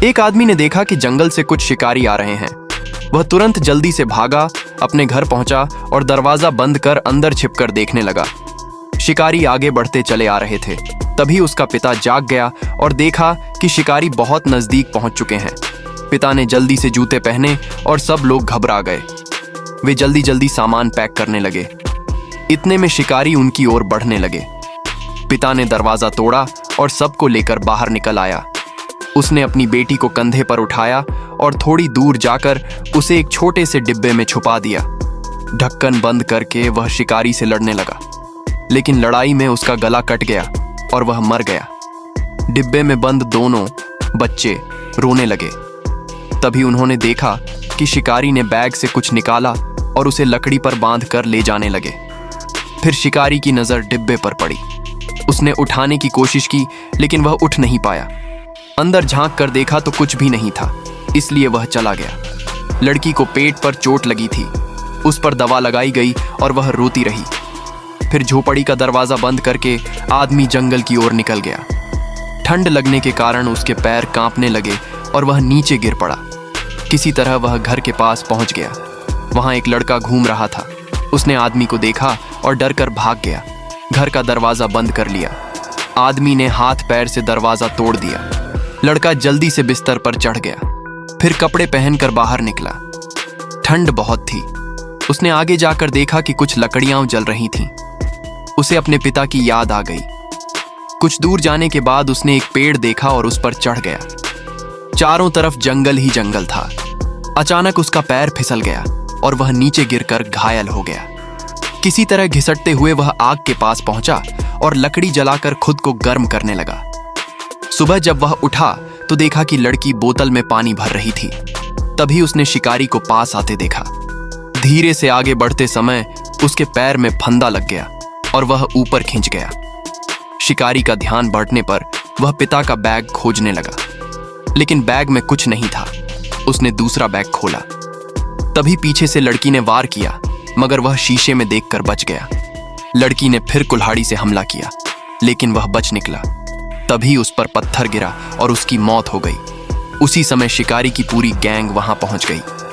एक आदमी ने देखा कि जंगल से कुछ शिकारी आ रहे हैं। वह तुरंत जल्दी से भागा, अपने घर पहुंचा और दरवाजा बंद कर अंदर छिपकर देखने लगा। शिकारी आगे बढ़ते चले आ रहे थे। तभी उसका पिता जाग गया और देखा कि शिकारी बहुत नजदीक पहुंच चुके हैं। पिता ने जल्दी से जूते पहने और सब लोग घबरा गए। वे जल्दी जल्दी सामान पैक करने लगे। इतने में शिकारी उनकी ओर बढ़ने लगे। पिता ने दरवाजा तोड़ा और सबको लेकर बाहर निकल आया। उसने अपनी बेटी को कंधे पर उठाया और थोड़ी दूर जाकर उसे एक छोटे से डिब्बे में छुपा दिया। ढक्कन बंद करके वह शिकारी से लड़ने लगा, लेकिन लड़ाई में उसका गला कट गया और वह मर गया। डिब्बे में बंद दोनों बच्चे रोने लगे। तभी उन्होंने देखा कि शिकारी ने बैग से कुछ निकाला और उसे लकड़ी पर बांध कर ले जाने लगे। फिर शिकारी की नजर डिब्बे पर पड़ी। उसने उठाने की कोशिश की, लेकिन वह उठ नहीं पाया। अंदर झांक कर देखा तो कुछ भी नहीं था, इसलिए वह चला गया। लड़की को पेट पर चोट लगी थी। उस पर दवा लगाई गई और वह रोती रही। फिर झोपड़ी का दरवाजा बंद करके आदमी जंगल की ओर निकल गया। ठंड लगने के कारण उसके पैर कांपने लगे और वह नीचे गिर पड़ा। किसी तरह वह घर के पास पहुंच गया। वहां एक लड़का घूम रहा था। उसने आदमी को देखा और डर कर भाग गया। घर का दरवाजा बंद कर लिया। आदमी ने हाथ पैर से दरवाजा तोड़ दिया। लड़का जल्दी से बिस्तर पर चढ़ गया। फिर कपड़े पहनकर बाहर निकला। ठंड बहुत थी। उसने आगे जाकर देखा कि कुछ लकड़ियां जल रही थीं। उसे अपने पिता की याद आ गई। कुछ दूर जाने के बाद उसने एक पेड़ देखा और उस पर चढ़ गया। चारों तरफ जंगल ही जंगल था। अचानक उसका पैर फिसल गया और वह नीचे गिरकर घायल हो गया। किसी तरह घिसटते हुए वह आग के पास पहुंचा और लकड़ी जलाकर खुद को गर्म करने लगा। सुबह जब वह उठा तो देखा कि लड़की बोतल में पानी भर रही थी। तभी उसने शिकारी को पास आते देखा। धीरे से आगे बढ़ते समय उसके पैर में फंदा लग गया और वह ऊपर खिंच गया। शिकारी का ध्यान बढ़ने पर वह पिता का बैग खोजने लगा, लेकिन बैग में कुछ नहीं था। उसने दूसरा बैग खोला। तभी पीछे से लड़की ने वार किया, मगर वह शीशे में देखकर बच गया। लड़की ने फिर कुल्हाड़ी से हमला किया, लेकिन वह बच निकला। तभी उस पर पत्थर गिरा और उसकी मौत हो गई। उसी समय शिकारी की पूरी गैंग वहां पहुंच गई।